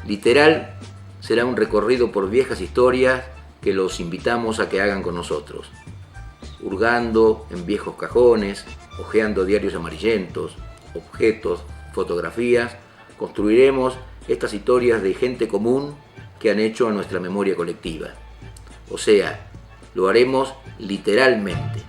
Literal será un recorrido por viejas historias que los invitamos a que hagan con nosotros. Hurgando en viejos cajones, hojeando diarios amarillentos, objetos, fotografías, construiremos estas historias de gente común que han hecho a nuestra memoria colectiva. O sea, lo haremos literalmente.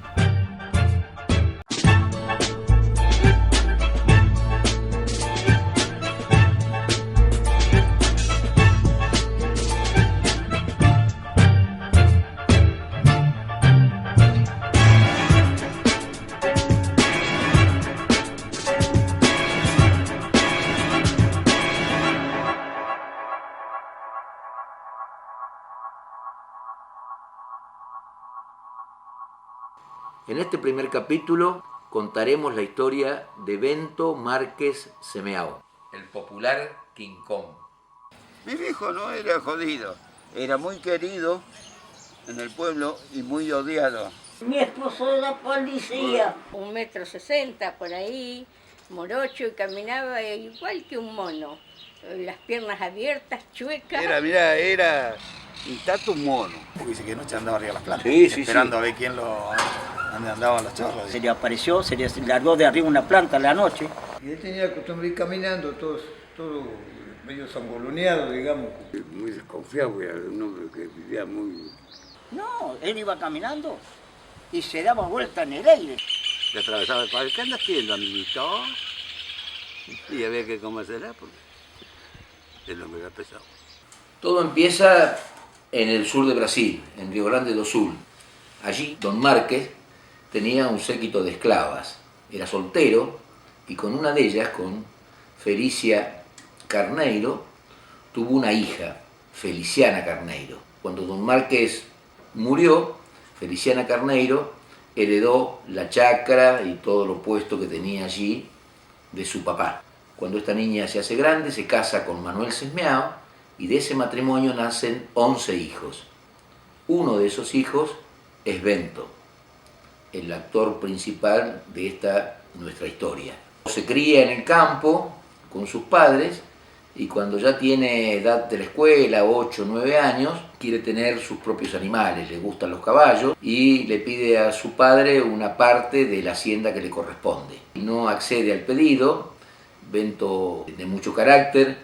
En este primer capítulo contaremos la historia de Bento Márquez Semeao, el popular King Kong. Mi viejo no era jodido, era muy querido en el pueblo y muy odiado. Mi esposo era policía. 1,60 m por ahí, morocho, y caminaba igual que un mono. Las piernas abiertas, chuecas. Era un tato mono. Dice que noche andaba arriba de las plantas, Sí, esperando a ver dónde andaban los chorros. Se le apareció, se le largó de arriba una planta a la noche. Y él tenía la costumbre de ir caminando, todo medio zamboloneado, digamos. Muy desconfiado, era un hombre que vivía muy... No, él iba caminando y se daba vuelta en el aire. Le atravesaba el padre. ¿Qué andas haciendo, amiguito? Y había que comérsela porque el hombre era pesado. Todo empieza en el sur de Brasil, en Rio Grande do Sul. Allí, don Márquez tenía un séquito de esclavas. Era soltero y con una de ellas, con Felicia Carneiro, tuvo una hija, Feliciana Carneiro. Cuando don Márquez murió, Feliciana Carneiro heredó la chacra y todo lo puesto que tenía allí de su papá. Cuando esta niña se hace grande, se casa con Manuel Semeao y de ese matrimonio nacen 11 hijos. Uno de esos hijos es Bento, el actor principal de esta nuestra historia. Se cría en el campo con sus padres y cuando ya tiene edad de la escuela, 8 o 9 años, quiere tener sus propios animales, le gustan los caballos y le pide a su padre una parte de la hacienda que le corresponde. No accede al pedido. Bento, de mucho carácter,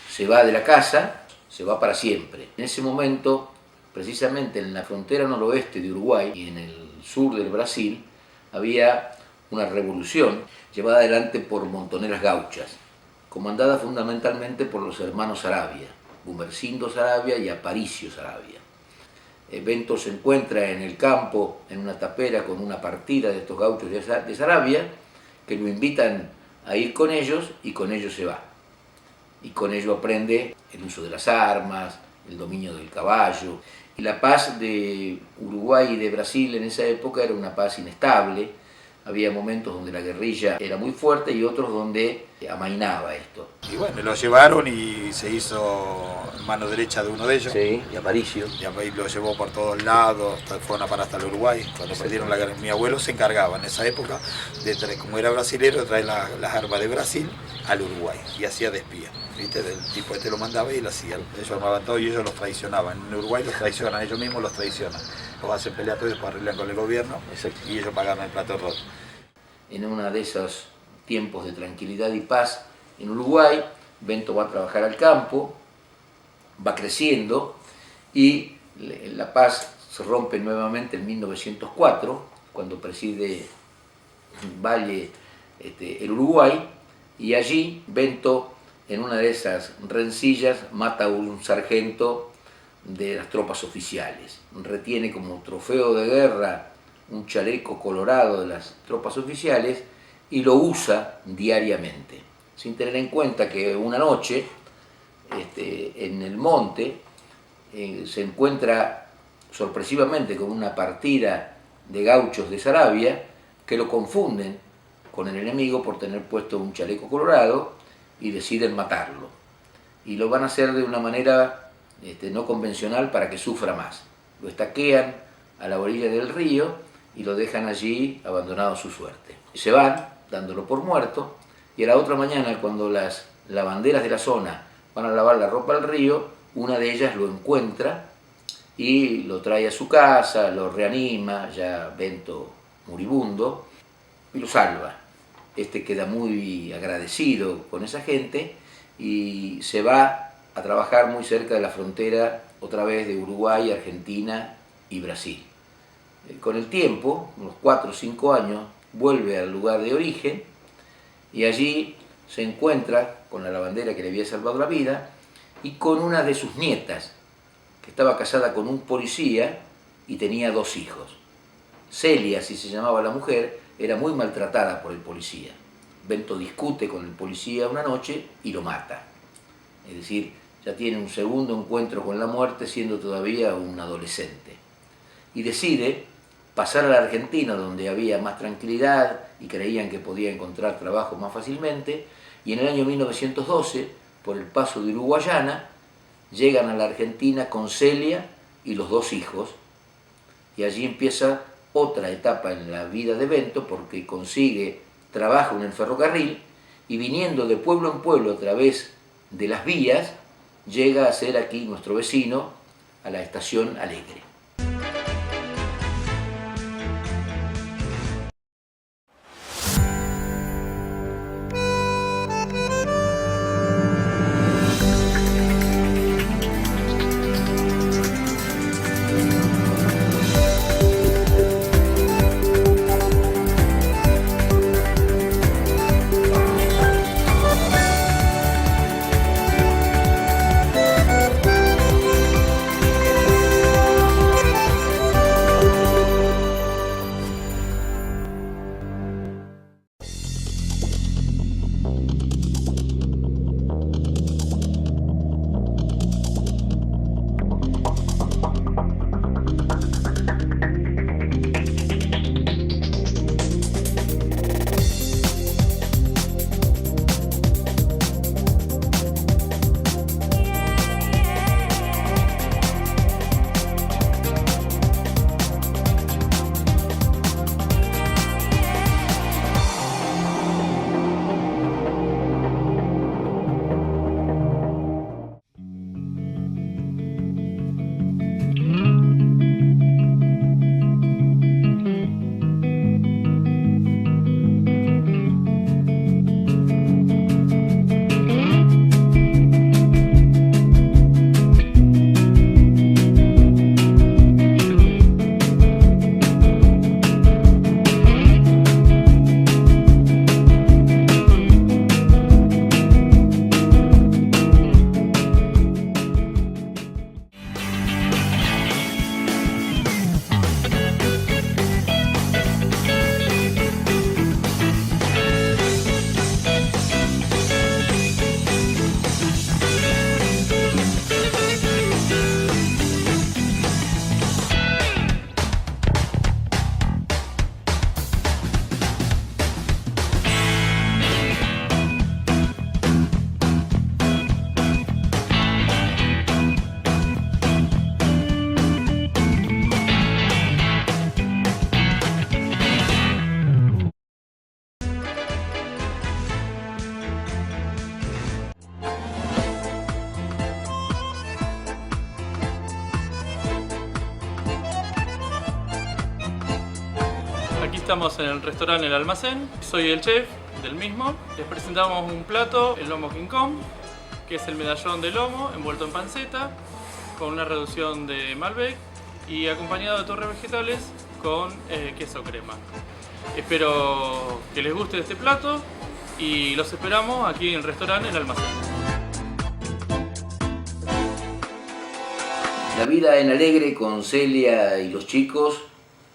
se va de la casa, se va para siempre. En ese momento, precisamente en la frontera noroeste de Uruguay y en el sur del Brasil, había una revolución llevada adelante por montoneras gauchas, comandada fundamentalmente por los hermanos Saravia, Gumersindo Saravia y Aparicio Saravia. Bento se encuentra en el campo, en una tapera, con una partida de estos gauchos de Saravia, que lo invitan a ir con ellos y con ellos se va. Y con ello aprende el uso de las armas, el dominio del caballo. Y la paz de Uruguay y de Brasil en esa época era una paz inestable. Había momentos donde la guerrilla era muy fuerte y otros donde amainaba esto. Y bueno, lo llevaron y se hizo mano derecha de uno de ellos. Sí, y Aparicio. Y ahí lo llevó por todos lados, fueron a parar hasta el Uruguay. Cuando perdieron la guerra, mi abuelo se encargaba en esa época de traer, como era brasilero, de traer las armas de Brasil al Uruguay y hacía de espía. ¿Viste? Del tipo este lo mandaba y lo hacían. Ellos armaban todo y ellos los traicionaban. En Uruguay los traicionan, ellos mismos los traicionan. Los hacen pelear todo y después arreglan con el gobierno. Exacto. Y ellos pagaron el plato roto. En uno de esos tiempos de tranquilidad y paz en Uruguay, Bento va a trabajar al campo, va creciendo y la paz se rompe nuevamente en 1904, cuando preside Valle el Uruguay, y allí Bento, en una de esas rencillas, mata a un sargento de las tropas oficiales. Retiene como trofeo de guerra un chaleco colorado de las tropas oficiales y lo usa diariamente, sin tener en cuenta que una noche en el monte se encuentra sorpresivamente con una partida de gauchos de Saravia que lo confunden con el enemigo por tener puesto un chaleco colorado y deciden matarlo. Y lo van a hacer de una manera no convencional para que sufra más. Lo estaquean a la orilla del río y lo dejan allí abandonado a su suerte. Se van, dándolo por muerto, y a la otra mañana, cuando las lavanderas de la zona van a lavar la ropa al río, una de ellas lo encuentra y lo trae a su casa, lo reanima, ya Bento moribundo, y lo salva. Este queda muy agradecido con esa gente y se va a trabajar muy cerca de la frontera, otra vez de Uruguay, Argentina y Brasil. Con el tiempo, unos 4 o 5 años, vuelve al lugar de origen y allí se encuentra con la lavandera que le había salvado la vida y con una de sus nietas, que estaba casada con un policía y tenía 2 hijos. Celia, así se llamaba la mujer, era muy maltratada por el policía. Bento discute con el policía una noche y lo mata. Es decir, ya tiene un segundo encuentro con la muerte siendo todavía un adolescente. Y decide pasar a la Argentina, donde había más tranquilidad y creían que podía encontrar trabajo más fácilmente, y en el año 1912, por el paso de Uruguayana, llegan a la Argentina con Celia y los 2 hijos, y allí empieza otra etapa en la vida de Bento, porque consigue trabajo en el ferrocarril, y viniendo de pueblo en pueblo a través de las vías, llega a ser aquí nuestro vecino, a la estación Alegre. Aquí estamos en el restaurante El Almacén, soy el chef del mismo. Les presentamos un plato, el lomo King Kong, que es el medallón de lomo envuelto en panceta, con una reducción de Malbec y acompañado de torres vegetales con queso crema. Espero que les guste este plato y los esperamos aquí en el restaurante El Almacén. La vida en Alegre con Celia y los chicos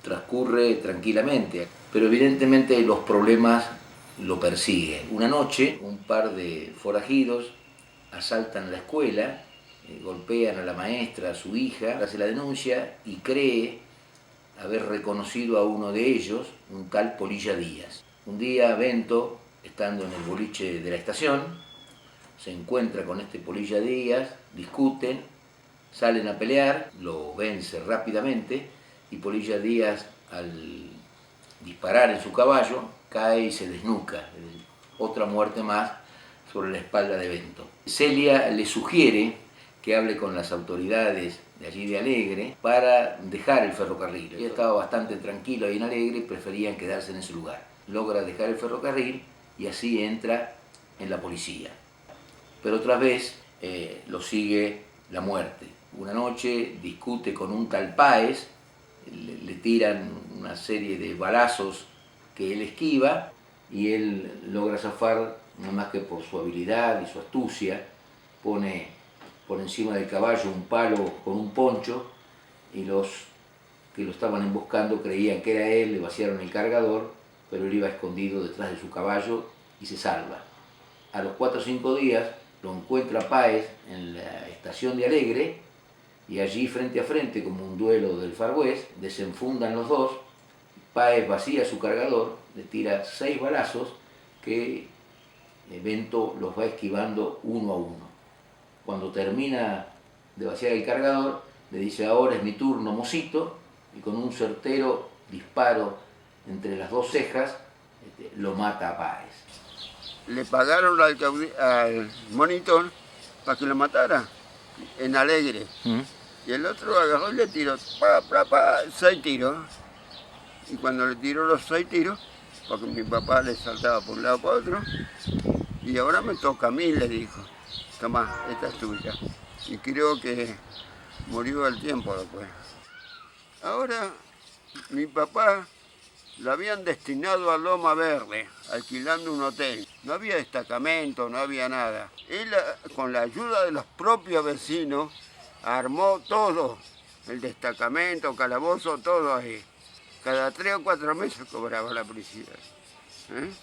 transcurre tranquilamente, pero evidentemente los problemas lo persiguen. Una noche, un par de forajidos asaltan la escuela, golpean a la maestra, a su hija, hace la denuncia y cree haber reconocido a uno de ellos, un tal Polilla Díaz. Un día Bento, estando en el boliche de la estación, se encuentra con este Polilla Díaz, discuten, salen a pelear, lo vence rápidamente y Polilla Díaz, al disparar en su caballo, cae y se desnuca. Otra muerte más sobre la espalda de Bento. Celia le sugiere que hable con las autoridades de allí de Alegre para dejar el ferrocarril. Ella estaba bastante tranquila ahí en Alegre y preferían quedarse en ese lugar. Logra dejar el ferrocarril y así entra en la policía. Pero otra vez lo sigue la muerte. Una noche discute con un tal Páez, le tiran una serie de balazos que él esquiva y él logra zafar, no más que por su habilidad y su astucia. Pone por encima del caballo un palo con un poncho y los que lo estaban emboscando creían que era él, le vaciaron el cargador, pero él iba escondido detrás de su caballo y se salva. A los 4 o 5 días lo encuentra Páez en la estación de Alegre y allí frente a frente, como un duelo del Far West, desenfundan los dos. Páez vacía su cargador, le tira 6 balazos que Bento los va esquivando uno a uno. Cuando termina de vaciar el cargador, le dice: ahora es mi turno, mocito, y con un certero disparo entre las 2 cejas lo mata a Páez. Le pagaron al monitor para que lo matara en Alegre. Y el otro agarró y le tiró 6 tiros. Y cuando le tiró los 6 tiros, porque mi papá le saltaba por un lado para otro, y ahora me toca a mí, le dijo: tomá, esta es tuya. Y creo que murió al tiempo después. Ahora mi papá lo habían destinado a Loma Verde, alquilando un hotel. No había destacamento, no había nada. Él, con la ayuda de los propios vecinos, armó todo, el destacamento, calabozo, todo ahí. Cada 3 o 4 meses cobraba la policía.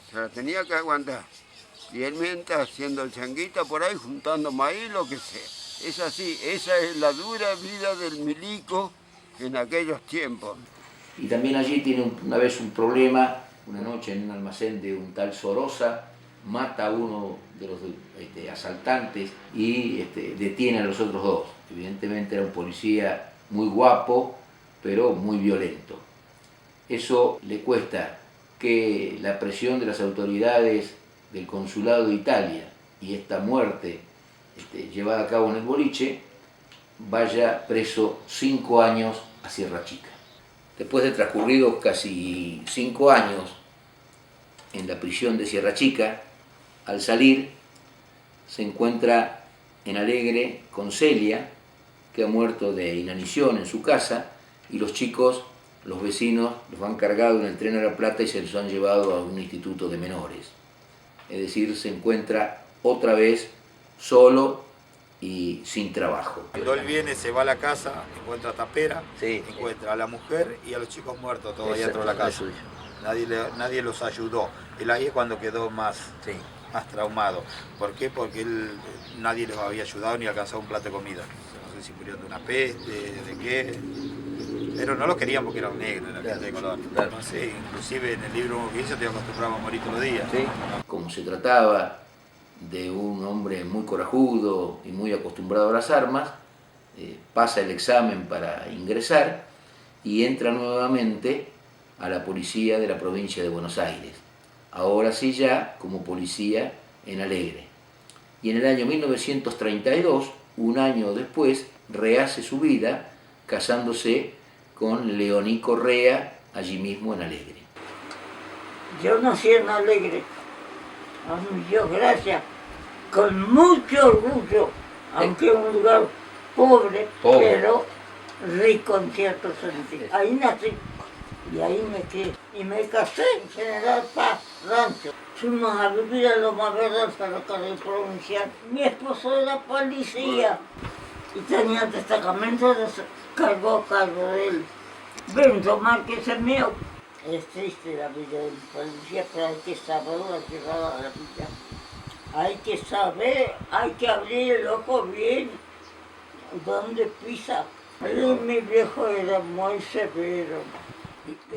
Se la tenía que aguantar. Y él mientras haciendo el changuita por ahí, juntando maíz, lo que sea. Es así, esa es la dura vida del milico en aquellos tiempos. Y también allí tiene una vez un problema, una noche en un almacén de un tal Sorosa, mata a uno de los asaltantes y detiene a los otros 2. Evidentemente era un policía muy guapo, pero muy violento. Eso le cuesta que la presión de las autoridades del Consulado de Italia y esta muerte llevada a cabo en el boliche, vaya preso 5 años a Sierra Chica. Después de transcurridos casi 5 años en la prisión de Sierra Chica, al salir se encuentra en Alegre con Celia, que ha muerto de inanición en su casa, y los chicos, los vecinos, los han cargado en el tren a La Plata y se los han llevado a un instituto de menores. Es decir, se encuentra otra vez solo y sin trabajo. Cuando él viene, se va a la casa, encuentra a Tapera, Sí. encuentra a la mujer y a los chicos muertos todos ahí dentro de la casa. Nadie los ayudó. Él ahí es cuando quedó más traumado. ¿Por qué? Porque nadie les había ayudado ni alcanzado un plato de comida. No sé si murieron de una peste, de qué. Pero no los querían porque eran negros, eran gente de color. Claro. No sé, inclusive en el libro que hice te acostumbraba a morir todos los días. ¿Sí? Como se trataba de un hombre muy corajudo y muy acostumbrado a las armas, pasa el examen para ingresar y entra nuevamente a la policía de la provincia de Buenos Aires, ahora sí ya como policía en Alegre. Y en el año 1932, un año después, rehace su vida casándose con Leoní Correa, allí mismo en Alegre. Yo nací en Alegre, a mi Dios gracias, con mucho orgullo, aunque un lugar pobre, pero rico en cierto sentido. Ahí nací y ahí me quedé. Y me casé en General Paz, Rancho. Fuimos a vivir a Loma Verde, al ferrocarril provincial. Mi esposo era policía y tenía destacamento, cargo de él. Bento Márquez es mío. Es triste la vida del policía, pero hay que saberla llevar a la vida. Hay que saber, hay que abrir el ojo bien, donde pisa. Mi viejo era muy severo.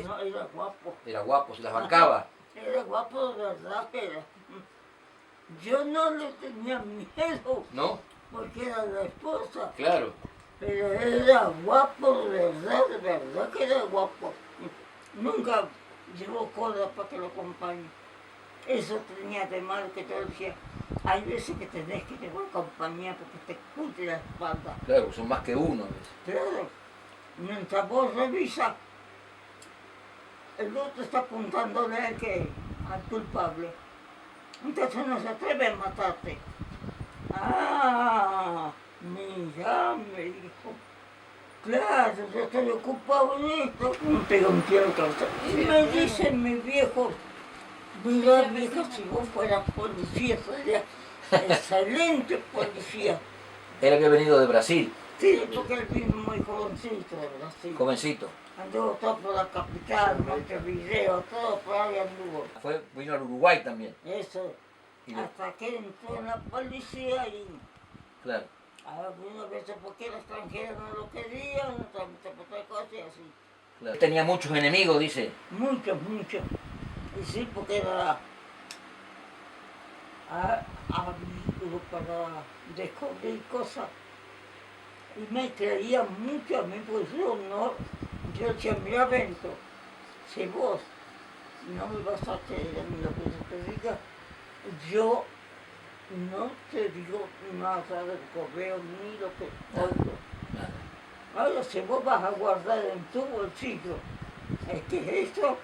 No, era guapo. Era guapo, se las bancaba. Era guapo de verdad, pero yo no le tenía miedo. ¿No? Porque era la esposa. Claro. Pero era guapo de verdad que era guapo. Nunca llevó cola para que lo acompañe. Eso tenía de mal que todo decía, Hay veces que tenés que llevar compañía porque te curte la espalda. Claro, son más que uno. Claro, mientras vos revisas, el otro está apuntándole al culpable. Entonces no se atreve a matarte. Ah, mira, me dijo. Claro, yo estoy ocupado en esto. Me pegó un tiro en casa. Y me dicen mis viejos, mira vieja, si vos fueras policía, serías excelente policía. Él había venido de Brasil. Sí, porque él vino muy jovencito de Brasil. Jovencito. Anduvo todo por la capital, Montevideo, todo por ahí anduvo. Vino al Uruguay también. Eso, hasta que entró en la policía y... Claro. Algunas veces porque el extranjero no lo querían, otras veces por otra cosa y así. Claro. Tenía muchos enemigos, dice. Muchos. Y sí, porque era... para descubrir cosas. Y me creía mucho a mí, pues yo decía, mira Bento, si vos no me vas a creer a mí lo que yo te diga, yo no te digo nada del correo ni lo que oigo. Ahora, si vos vas a guardar en tu bolsillo, es que esto,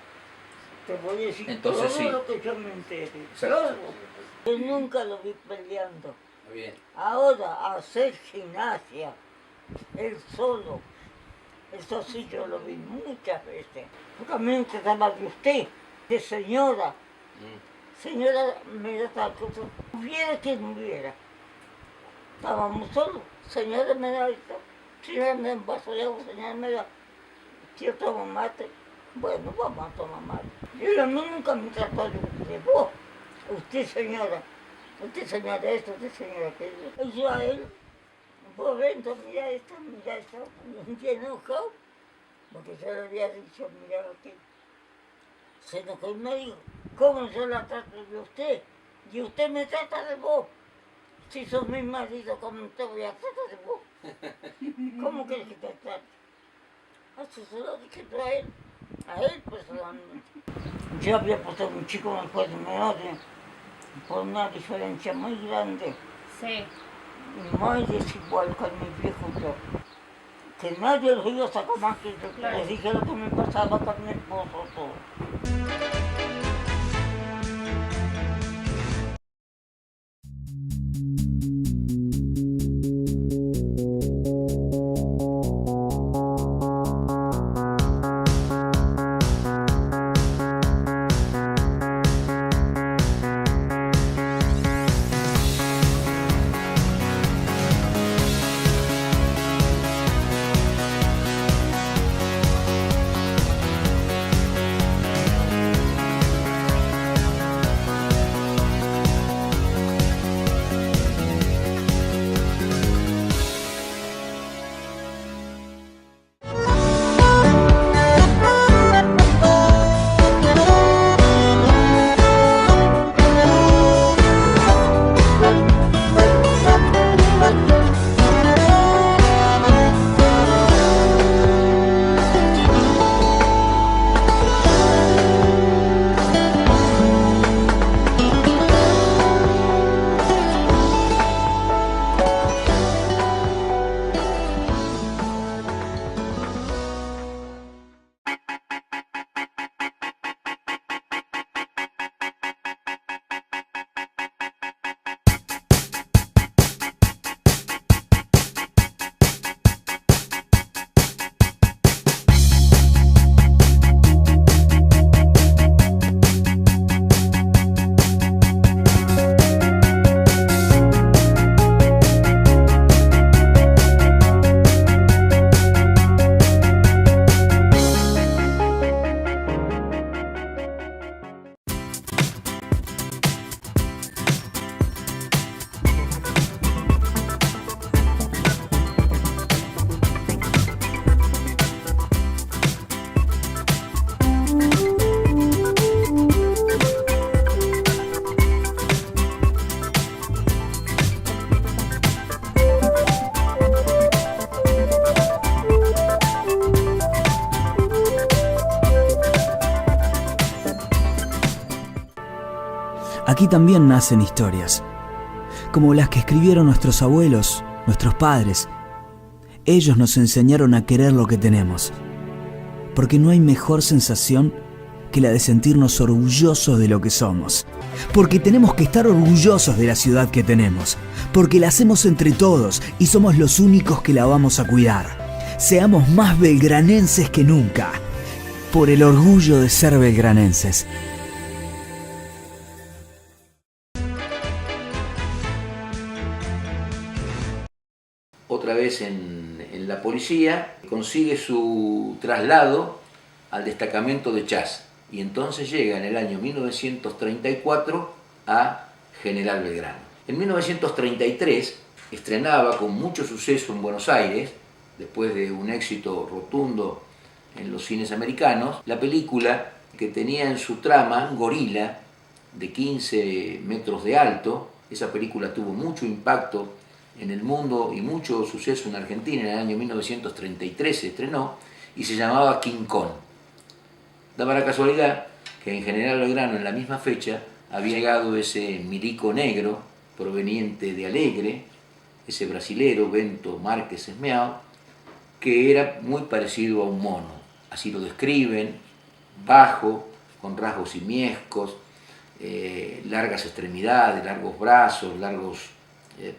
te voy a decir entonces, todo sí. lo que yo me entere. Exacto. Todo. Yo nunca lo vi peleando. Bien. Ahora, hacer gimnasia, él solo, eso sí yo lo vi muchas veces. Porque a mí me trataba de usted, de señora. Señora, mira tal cosa, hubiera quien hubiera. Estábamos solos, señora me da esto, señora me da un vaso de agua, señora me da, yo tomo mate, bueno, vamos a tomar mate. Yo a mí nunca me trató de vos, usted señora esto, usted señora aquello. Y yo a él, vos Bento, mira esto, y enojado, porque yo le había dicho, mira aquello. Se enojó y me dijo, ¿cómo yo la trato de usted? Y usted me trata de vos. Si sos mi marido, ¿cómo te voy a tratar de vos? ¿Cómo quieres que te trate? Así se lo dije yo a él personalmente. Yo había puesto un chico en el juez de menores por una diferencia muy grande. Sí. Y muy desigual con mi viejo yo. Que nadie lo iba a sacar más que yo. Claro. Les dije lo que me pasaba con mi esposo todo. Aquí también nacen historias, como las que escribieron nuestros abuelos, nuestros padres. Ellos nos enseñaron a querer lo que tenemos, porque no hay mejor sensación que la de sentirnos orgullosos de lo que somos. Porque tenemos que estar orgullosos de la ciudad que tenemos, porque la hacemos entre todos y somos los únicos que la vamos a cuidar. Seamos más belgranenses que nunca, por el orgullo de ser belgranenses. Otra vez en la policía, consigue su traslado al destacamento de Chas y entonces llega en el año 1934 a General Belgrano. En 1933 estrenaba con mucho suceso en Buenos Aires, después de un éxito rotundo en los cines americanos, la película que tenía en su trama un gorila de 15 metros de alto. Esa película tuvo mucho impacto en el mundo y mucho suceso en Argentina. En el año 1933 se estrenó y se llamaba King Kong. Daba la casualidad que en General Belgrano en la misma fecha había llegado ese milico negro proveniente de Alegre, ese brasilero Bento Márquez Esmeao, que era muy parecido a un mono. Así lo describen, bajo, con rasgos simiescos, largas extremidades, largos brazos, largos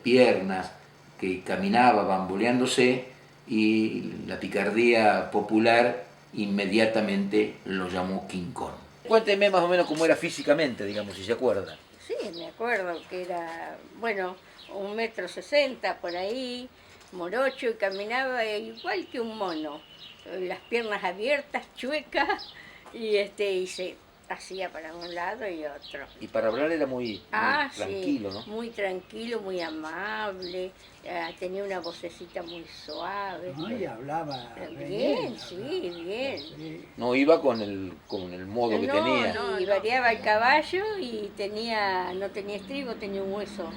piernas, que caminaba bamboleándose, y la picardía popular inmediatamente lo llamó King Kong. Cuénteme más o menos cómo era físicamente, digamos, si se acuerda. Sí, me acuerdo que era, bueno, 1,60 m por ahí, morocho, y caminaba igual que un mono, las piernas abiertas, chuecas, y se hacía para un lado y otro. Y para hablar era muy tranquilo, sí, ¿no? Muy tranquilo, muy amable, tenía una vocecita muy suave. No, y hablaba bien, sí, bien. No iba con el modo que tenía. No, y variaba el caballo y no tenía estribo, tenía un huesito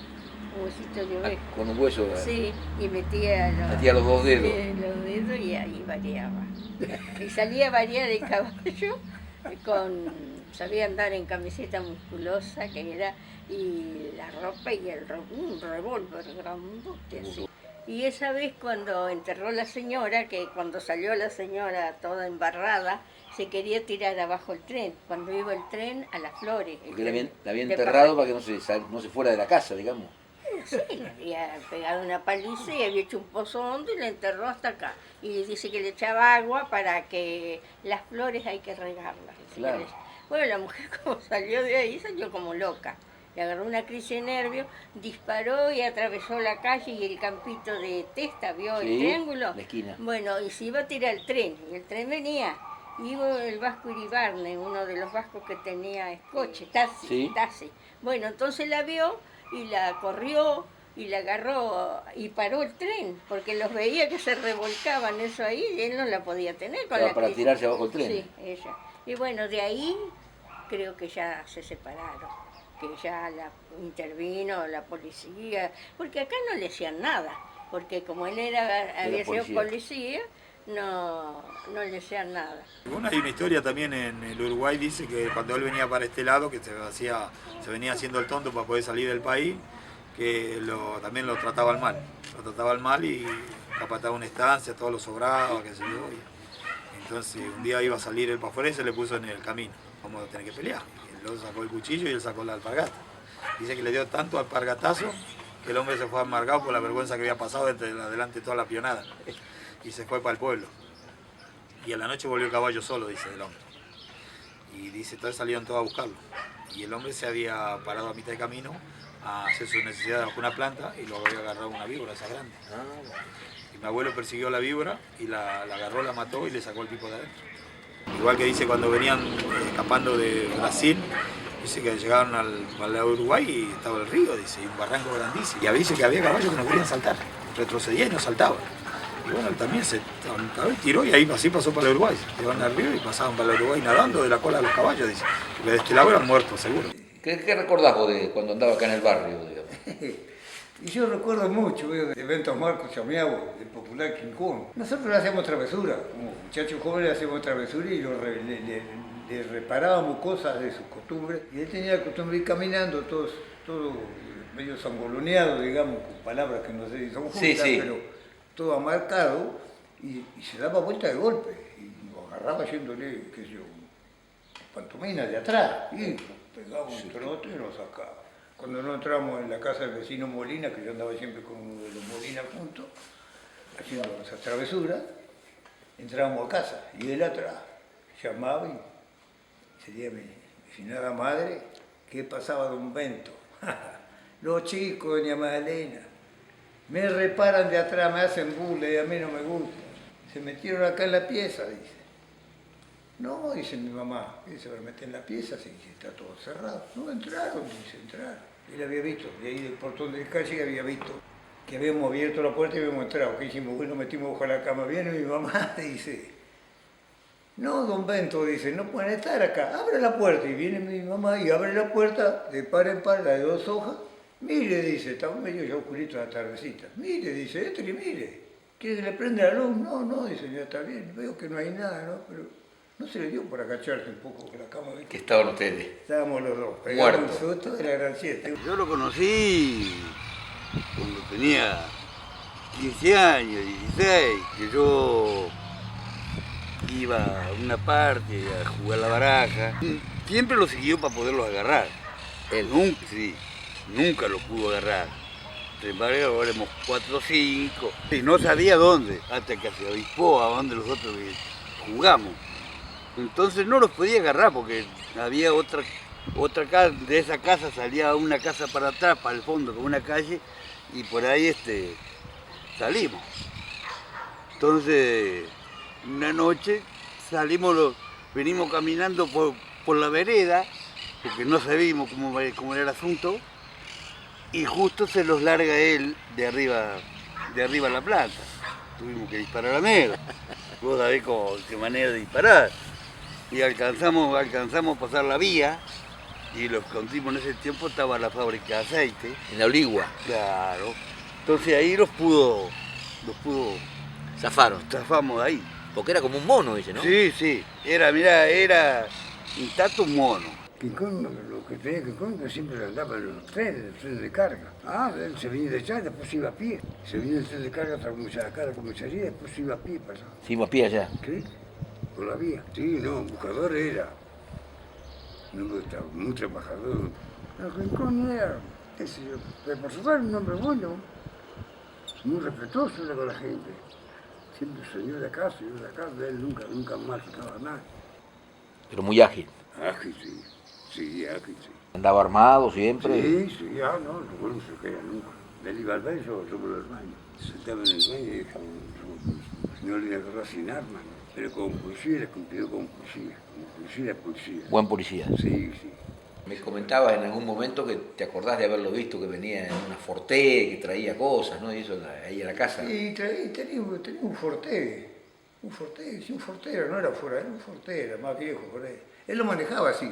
de oveja. Con un hueso. Sí, y metía los 2 dedos. Los dedos y ahí variaba. Y salía a variar el caballo sabía andar en camiseta musculosa que era, y la ropa y un revólver grandote así. Y esa vez cuando enterró la señora, que cuando salió la señora toda embarrada, se quería tirar abajo el tren, cuando iba el tren a Las Flores. Porque la había enterrado para que no se fuera de la casa, digamos. Sí, le había pegado una paliza y había hecho un pozo hondo y la enterró hasta acá. Y dice que le echaba agua para que las flores hay que regarlas. Claro. Bueno, la mujer como salió de ahí, salió como loca. Le agarró una crisis de nervios, disparó y atravesó la calle y el campito de Testa, ¿vio el triángulo? La esquina. Bueno, y se iba a tirar el tren, y el tren venía. Iba el vasco Iribarne, uno de los vascos que tenía coche, taxi. Bueno, entonces la vio y la corrió y la agarró y paró el tren, porque los veía que se revolcaban eso ahí y él no la podía tener. Para tirarse abajo el tren. Sí, ella. Y bueno, de ahí creo que ya se separaron, que ya intervino la policía, porque acá no le hacían nada, porque como él había sido policía, no le hacían nada. Bueno, hay una historia también en el Uruguay, dice que cuando él venía para este lado, que se venía haciendo el tonto para poder salir del país, que también lo trataban mal y capataba una estancia, todo lo sobraba, qué sé yo. Entonces un día iba a salir él para afuera y se le puso en el camino, vamos a tener que pelear. Y él sacó el cuchillo y él sacó la alpargata. Dice que le dio tanto alpargatazo que el hombre se fue amargado por la vergüenza que había pasado delante de toda la pionada. Y se fue para el pueblo. Y a la noche volvió el caballo solo, dice el hombre. Y dice, entonces salieron todos a buscarlo. Y el hombre se había parado a mitad de camino a hacer sus necesidades bajo una planta y luego había agarrado una víbora, esa grande. Y mi abuelo persiguió a la víbora y la agarró, la mató y le sacó el tipo de adentro. Igual que dice cuando venían escapando de Brasil, dice que llegaron al Uruguay y estaba el río, dice, y un barranco grandísimo. Y dice que había caballos que no querían saltar, retrocedían y no saltaban. Y bueno, él también se tiró y ahí así pasó para el Uruguay. Llegaron al río y pasaban para el Uruguay nadando de la cola de los caballos, dice. Porque de este lado eran muertos, seguro. ¿Qué recordás vos de cuando andaba acá en el barrio, digamos? Y yo recuerdo mucho de Bento Márquez Esmeao, el popular King Kong. Nosotros le hacíamos travesura, como muchachos jóvenes le hacíamos travesura y le reparábamos cosas de sus costumbres. Y él tenía la costumbre de ir caminando todo medio sangoloneado, digamos, con palabras que no sé si son justas, Sí. pero todo amarcado, y se daba vuelta de golpe, y lo agarraba yéndole, qué sé yo, pantomina de atrás, y pegaba un trote y lo sacaba. Cuando no entramos en la casa del vecino Molina, que yo andaba siempre con uno de los Molina juntos, haciendo esas travesuras, entrábamos a casa, y él atrás, llamaba y sería mi finada madre, ¿qué pasaba, don Bento? Los chicos, doña Magdalena, me reparan de atrás, me hacen burla y a mí no me gusta. Se metieron acá en la pieza, dice. No, dice mi mamá, se va a meter en la pieza, sí, está todo cerrado. No, entraron, dice, entraron. Él había visto, de ahí del portón de calle había visto que habíamos abierto la puerta y habíamos entrado. ¿Qué hicimos? Bueno, metimos bajo la cama. Viene mi mamá, dice, no, don Bento, dice, no pueden estar acá, abre la puerta. Y viene mi mamá y abre la puerta de par en par, la de 2 hojas. Mire, dice, estaba medio ya oscurito la tardecita. Mire, dice, entre y mire. ¿Quiere que le prenda la luz? No, dice, ya está bien, veo que no hay nada, ¿no? Pero no se le dio por agacharse un poco con la cama. Que estaban ustedes. Estábamos los dos, pegados un Muertos. susto de la gran siesta. Yo lo conocí cuando tenía 15 años, 16, que yo iba a una parte a jugar la baraja. Siempre lo siguió para poderlo agarrar. Él nunca lo pudo agarrar. Sin embargo, ahora éramos 4 o 5. Y no sabía dónde, hasta que se avispó a donde nosotros jugamos. Entonces no los podía agarrar porque había otra casa, de esa casa salía una casa para atrás, para el fondo, con una calle, y por ahí salimos. Entonces, una noche venimos caminando por la vereda, porque no sabíamos cómo era el asunto, y justo se los larga él de arriba a la planta. Tuvimos que disparar a negro. Vos sabés qué manera de disparar. Y alcanzamos a pasar la vía, y los contimos en ese tiempo estaba la fábrica de aceite. En la Oligua. Claro. Entonces ahí los pudo Zafaron. zafamos de ahí. Porque era como un mono ese, ¿no? Sí. Era intacto un mono. King Kong, lo que tenía King Kong, que siempre andaba en los trenes de carga. Él se venía de allá, después iba a pie. Se venía el tren de carga hasta la comisaría, después iba a pie para allá. Fuimos a pie allá. ¿Sí? Por la vía. Sí, no, buscador era. No, estaba muy trabajador. Pero King Kong era, qué sé yo, pero por su parte un hombre bueno, muy respetuoso era con la gente. Siempre señor de acá, de él nunca más quitaba nada. Pero muy ágil. Ágil, sí. Sí, ágil, sí. Andaba armado siempre. Sí, no se queda nunca. Él iba al baño, yo por el baño. Se sentaba en el baño y dejaba no le agarró sin armas, ¿no? Pero con policía, le cumplió con policía. Buen policía. Sí. Me comentabas en algún momento que te acordás de haberlo visto, que venía en una Forte, que traía cosas, ¿no? Y eso ahí a la casa. Y tenía un Forte, sí, un Fortero, no era fuera, era un Fortero, más viejo por ahí. Él lo manejaba así.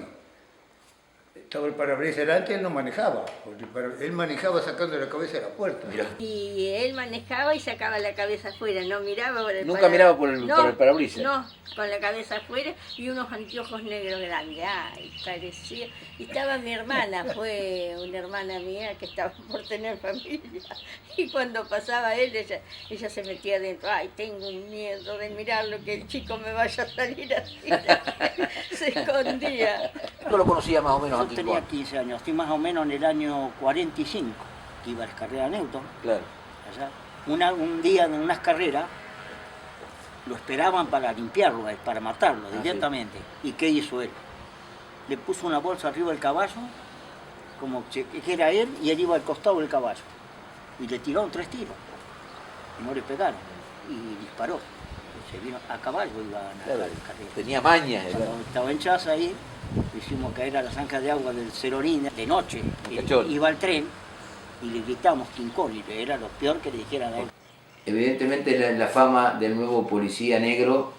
Estaba el parabrisas delante, él no manejaba, porque él manejaba sacando la cabeza de la puerta. Mirá. Y él manejaba y sacaba la cabeza afuera, no miraba por el Nunca miraba por el parabrisas. No, con la cabeza afuera y unos anteojos negros grandes. Ay, parecía. Y estaba mi hermana, fue una hermana mía que estaba por tener familia. Y cuando pasaba él, ella se metía adentro. Ay, tengo un miedo de mirarlo, que el chico me vaya a salir así. Se escondía. No lo conocía más o menos Yo antes. tenía 15 años, estoy más o menos en el año 45, que iba a las carreras Newton, Claro. allá. Un día en unas carreras lo esperaban para limpiarlo, para matarlo directamente. Sí. ¿Y qué hizo él? Le puso una bolsa arriba del caballo, como que era él, y él iba al costado del caballo. Y le tiraron 3 tiros, y no le pegaron, y disparó. Se vino a caballo, iba a Claro. las carreras. Tenía mañas. Cuando estaba en Chaza ahí, hicimos caer a la zanja de agua del Cerorín de noche. Cachón. Iba al tren y le gritamos King Kong, y era lo peor que le dijeran a él. Evidentemente la fama del nuevo policía negro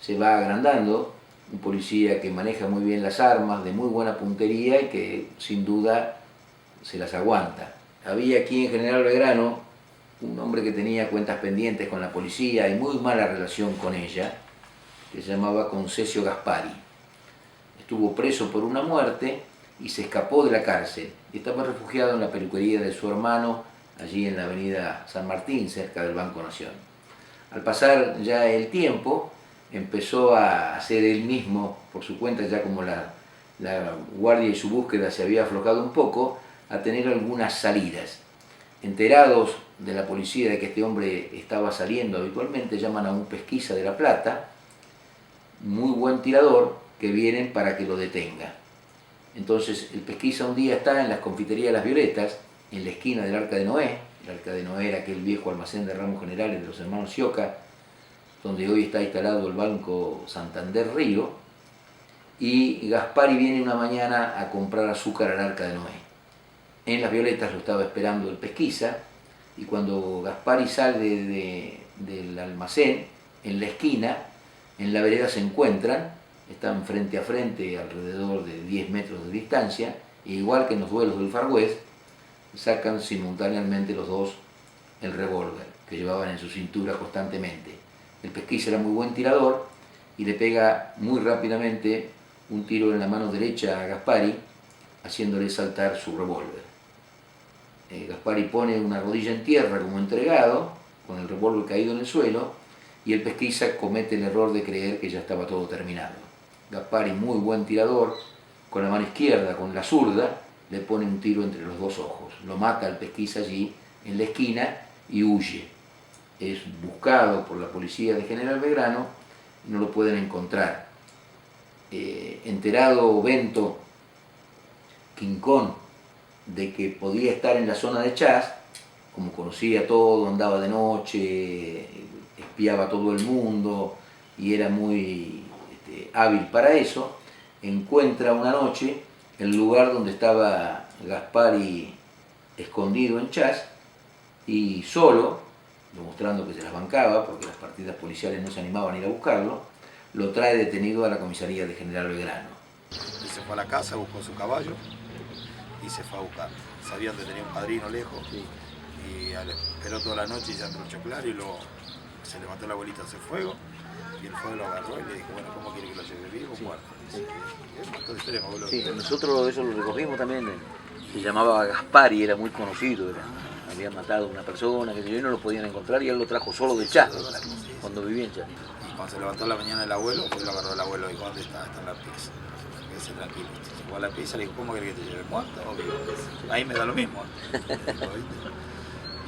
se va agrandando, un policía que maneja muy bien las armas, de muy buena puntería y que sin duda se las aguanta. Había aquí en General Belgrano un hombre que tenía cuentas pendientes con la policía y muy mala relación con ella, que se llamaba Concesio Gaspari. Estuvo preso por una muerte y se escapó de la cárcel. Y estaba refugiado en la peluquería de su hermano, allí en la avenida San Martín, cerca del Banco Nación. Al pasar ya el tiempo, empezó a hacer él mismo, por su cuenta, ya como la guardia y su búsqueda se había aflojado un poco, a tener algunas salidas. Enterados de la policía de que este hombre estaba saliendo habitualmente, llaman a un pesquisa de La Plata, muy buen tirador, que vienen para que lo detenga. Entonces el pesquisa un día está en las confiterías Las Violetas, en la esquina del Arca de Noé. El Arca de Noé era aquel viejo almacén de ramos generales de los hermanos Sioca, donde hoy está instalado el Banco Santander Río, y Gaspari viene una mañana a comprar azúcar al Arca de Noé. En Las Violetas lo estaba esperando el pesquisa, y cuando Gaspari sale del almacén, en la esquina, en la vereda se encuentran, están frente a frente alrededor de 10 metros de distancia, e igual que en los duelos del Far West, sacan simultáneamente los dos el revólver que llevaban en su cintura constantemente. El pesquisa era muy buen tirador y le pega muy rápidamente un tiro en la mano derecha a Gaspari, haciéndole saltar su revólver. Gaspari pone una rodilla en tierra como entregado, con el revólver caído en el suelo, y el pesquisa comete el error de creer que ya estaba todo terminado. Gaspari, muy buen tirador, con la mano izquierda, con la zurda, le pone un tiro entre los dos ojos. Lo mata al pesquisa allí, en la esquina, y huye. Es buscado por la policía de General Belgrano y no lo pueden encontrar. Enterado Bento Quincón de que podía estar en la zona de Chas, como conocía todo, andaba de noche, espiaba a todo el mundo y era muy hábil para eso, encuentra una noche el lugar donde estaba Gaspari escondido en Chas, y solo, demostrando que se las bancaba, porque las partidas policiales no se animaban a ir a buscarlo, lo trae detenido a la comisaría de General Belgrano. Él se fue a la casa, buscó su caballo y se fue a buscar. Sabían que tenía un padrino lejos, sí, y esperó toda la noche y ya entró claro, y luego se levantó la bolita hacia el fuego, y el fuego lo agarró y le dijo, bueno, ¿cómo quiere que lo lleve, vivo o muerto? Sí, nosotros eso lo recogimos también. Se llamaba Gaspari, era muy conocido, había matado a una persona que no lo podían encontrar, y él lo trajo solo de Chas, cuando vivía en Chas. Y cuando se levantó a la mañana el abuelo, pues lo agarró el abuelo y dijo, ¿dónde está? Está en la pieza. Quédese tranquilo. Se fue a la pieza y le dijo, ¿cómo querés que te lleve, muerto o vivo? Ahí me da lo mismo.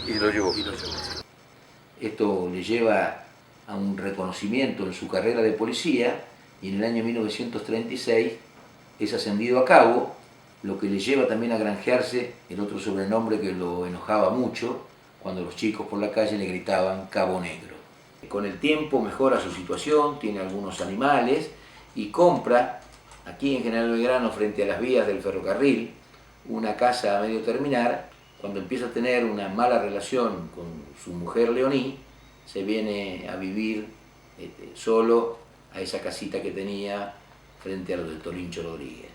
Y lo llevó. Y lo llevó. Esto le lleva a un reconocimiento en su carrera de policía, y en el año 1936 es ascendido a cabo, lo que le lleva también a granjearse el otro sobrenombre que lo enojaba mucho, cuando los chicos por la calle le gritaban Cabo Negro. Con el tiempo mejora su situación, tiene algunos animales y compra, aquí en General Belgrano, frente a las vías del ferrocarril, una casa a medio terminar. Cuando empieza a tener una mala relación con su mujer Leoní, se viene a vivir solo a esa casita que tenía frente a lo del Tolincho Rodríguez.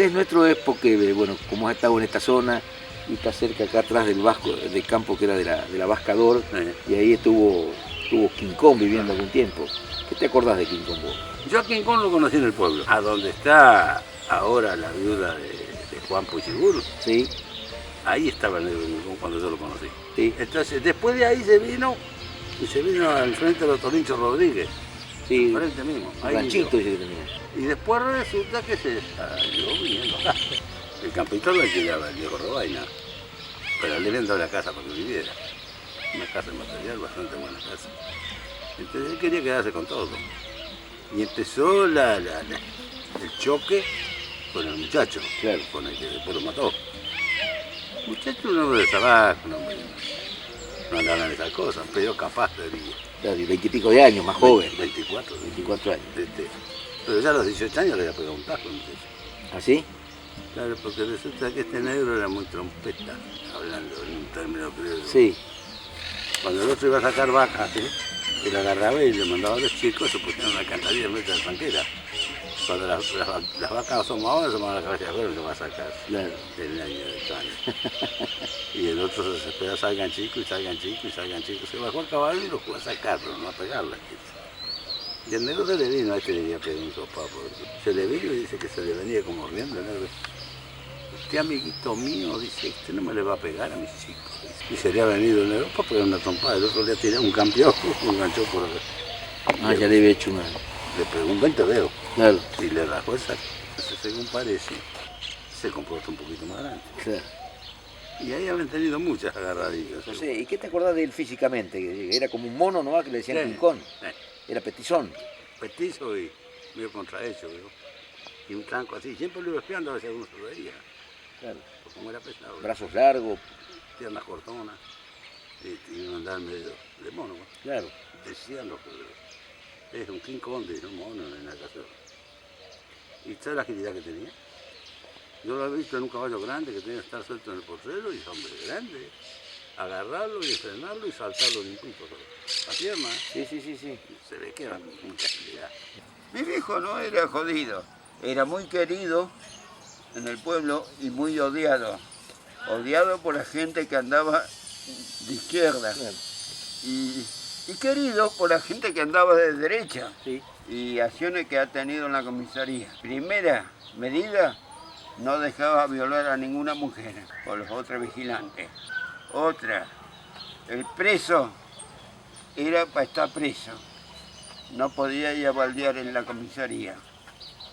interés nuestro es porque, bueno, como has estado en esta zona y está cerca acá atrás del campo que era de la Vascador, y ahí estuvo King Kong viviendo algún tiempo. ¿Qué te acordás de King Kong vos? Yo a King Kong lo conocí en el pueblo, a donde está ahora la viuda de Juan Puigdemont. Sí. Ahí estaba el negro King Kong cuando yo lo conocí. Sí. Entonces, después de ahí se vino al frente de los Tolincho Rodríguez. Sí. Al frente mismo. Un ranchito dice que tenía. Y después resulta que se salió viniendo acá. El campito lo alquilaba el viejo Robaina, pero le habían dado la casa para que viviera. Una casa de material, bastante buena casa. Entonces él quería quedarse con todo. Y empezó el choque con el muchacho, claro, con el que después lo mató. El muchacho un hombre de trabajo, no andaba en esas cosas, pero capaz de día. Claro, y 20 y pico de años, más joven. 24 años. Pero ya a los 18 años le había pegado un tajo al muchacho. ¿Ah, sí? Claro, porque resulta que este negro era muy trompeta, hablando en un término criollo. Sí. Cuando el otro iba a sacar vacas, él agarraba y le mandaba a los chicos, se pusieron una cantadilla en medio de la tranquera. Cuando las vacas asomaban la cabeza de afuera, se va a sacar. Claro. El año de caña. Y el otro se desespera, salgan chicos, y salgan chicos, y salgan chicos. Se bajó al caballo y lo fue a sacarlo, no a pegarle. Y el negro se le vino, a este le había pegado un sopapo. Se le vino y dice que se le venía como riendo el negro. Este amiguito mío, dice, este no me le va a pegar a mis chicos. Y se le ha venido el negro para pegar una trompada. El otro le ha tirado un campeón, un gancho por acá. Ah, ya le había hecho una. Le pegó un 20 dedos. Claro. Y le rajó esa. Entonces, según parece, se comportó un poquito más grande. Claro. Y ahí habían tenido muchas agarradillas. No sé, ¿y qué te acordás de él físicamente? Era como un mono, ¿no? Que le decían King Kong. Era petizón. Petizo y medio contrahecho, ¿veo? Y un tranco así. Siempre lo iba espiando a ver si alguno se lo veía. Claro. Porque como era pesado. Brazos largos. Piernas cortonas. Y iba a andar medio de mono. ¿no? Claro. Decían los que es un King Kong de un mono en la casa. ¿Y sabes la agilidad que tenía? Yo lo he visto en un caballo grande que tenía que estar suelto en el potrero y es hombre grande. Agarrarlo y frenarlo y saltarlo limpito. La pierna. Sí. Se ve que era mucha agilidad. Mi viejo no era jodido, era muy querido en el pueblo y muy odiado. Odiado por la gente que andaba de izquierda. Claro. Y querido por la gente que andaba de derecha. Sí. Y acciones que ha tenido en la comisaría. Primera medida, no dejaba violar a ninguna mujer o los otros vigilantes. Otra, el preso era para estar preso. No podía ir a baldear en la comisaría.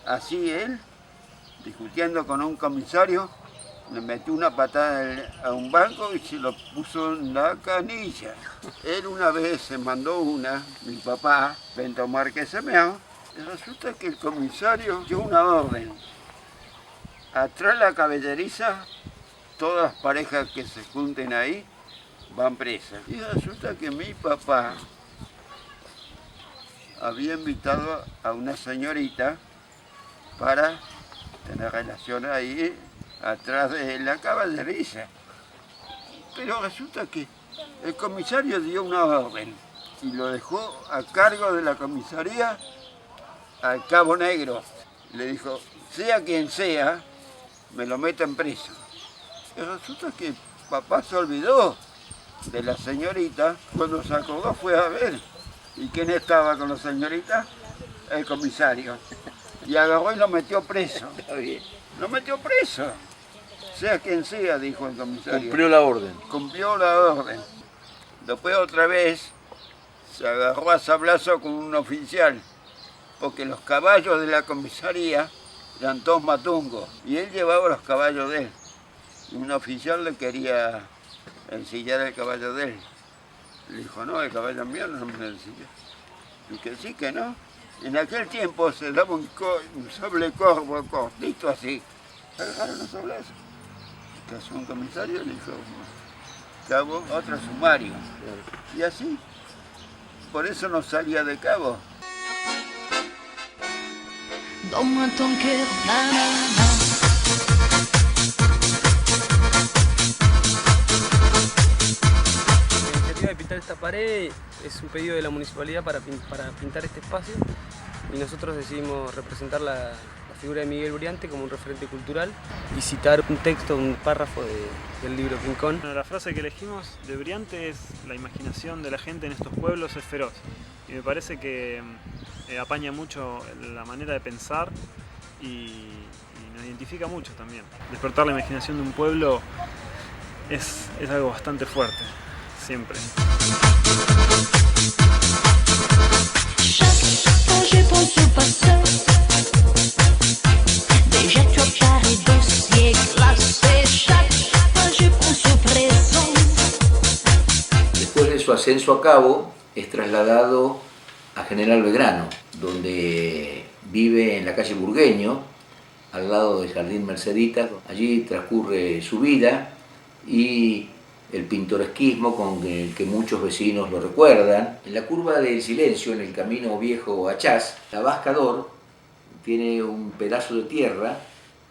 Así él, discutiendo con un comisario, le metió una patada a un banco y se lo puso en la canilla. Él una vez se mandó mi papá, Bento Márquez Semeao, y resulta que el comisario dio una orden. Atrás de la caballeriza, todas las parejas que se junten ahí van presas. Y resulta que mi papá había invitado a una señorita para tener relaciones ahí atrás de la caballeriza. Pero resulta que el comisario dio una orden y lo dejó a cargo de la comisaría al Cabo Negro. Le dijo, sea quien sea, me lo metan preso. Y resulta que papá se olvidó de la señorita, cuando se acordó fue a ver. ¿Y quién estaba con la señorita? El comisario. Y agarró y lo metió preso. Lo metió preso. Sea quien sea, dijo el comisario. Cumplió la orden. Cumplió la orden. Después otra vez se agarró a sablazo con un oficial, porque los caballos de la comisaría eran todos matungos, y él llevaba los caballos de él. Y un oficial le quería ensillar el caballo de él. Le dijo, no, el caballo mío no me lo ensilla. Y que sí, que no. En aquel tiempo se daba un sable corvo cortito así. Agarraron los sablazos. Casó un comisario y le dijo, cabo, otro sumario. Y así. Por eso no salía de cabo. Donne-moi ton cœur, nanana. La iniciativa de pintar esta pared es un pedido de la municipalidad para pintar este espacio y nosotros decidimos representar la figura de Miguel Briante como un referente cultural y citar un texto, un párrafo del libro King Kong. Bueno, la frase que elegimos de Briante es: la imaginación de la gente en estos pueblos es feroz. Y me parece que apaña mucho la manera de pensar y nos identifica mucho también. Despertar la imaginación de un pueblo es algo bastante fuerte, siempre. Después de su ascenso a cabo, es trasladado a General Belgrano, donde vive en la calle Burgueño, al lado del Jardín Merceditas. Allí transcurre su vida y el pintoresquismo con el que muchos vecinos lo recuerdan. En la curva del Silencio, en el camino viejo a Chas, Abascador tiene un pedazo de tierra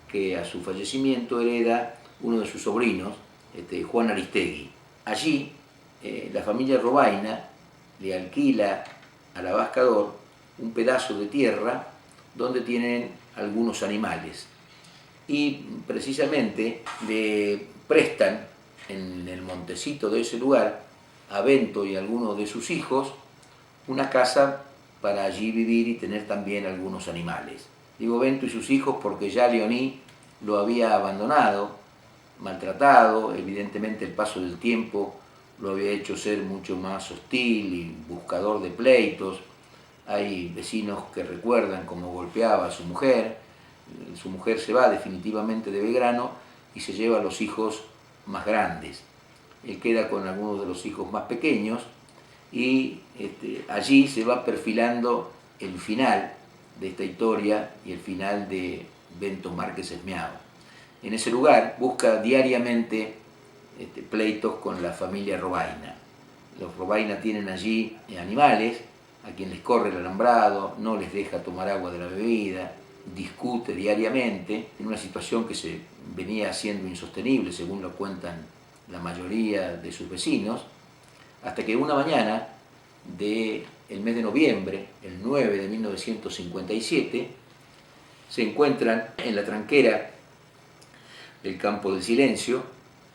que a su fallecimiento hereda uno de sus sobrinos, Juan Aristegui. Allí la familia Robaina le alquila al Abascador un pedazo de tierra donde tienen algunos animales y precisamente le prestan en el montecito de ese lugar a Bento y a algunos de sus hijos una casa para allí vivir y tener también algunos animales. Digo Bento y sus hijos porque ya Leoní lo había abandonado, maltratado, evidentemente el paso del tiempo lo había hecho ser mucho más hostil y buscador de pleitos. Hay vecinos que recuerdan cómo golpeaba a su mujer se va definitivamente de Belgrano y se lleva a los hijos más grandes. Él queda con algunos de los hijos más pequeños y allí se va perfilando el final de esta historia y el final de Bento Márquez Esmiao. En ese lugar busca diariamente pleitos con la familia Robaina. Los Robaina tienen allí animales a quien les corre el alambrado, no les deja tomar agua de la bebida, discute diariamente en una situación que se venía haciendo insostenible, según lo cuentan la mayoría de sus vecinos, hasta que una mañana del mes de noviembre, el 9 de 1957, se encuentran en la tranquera del Campo del Silencio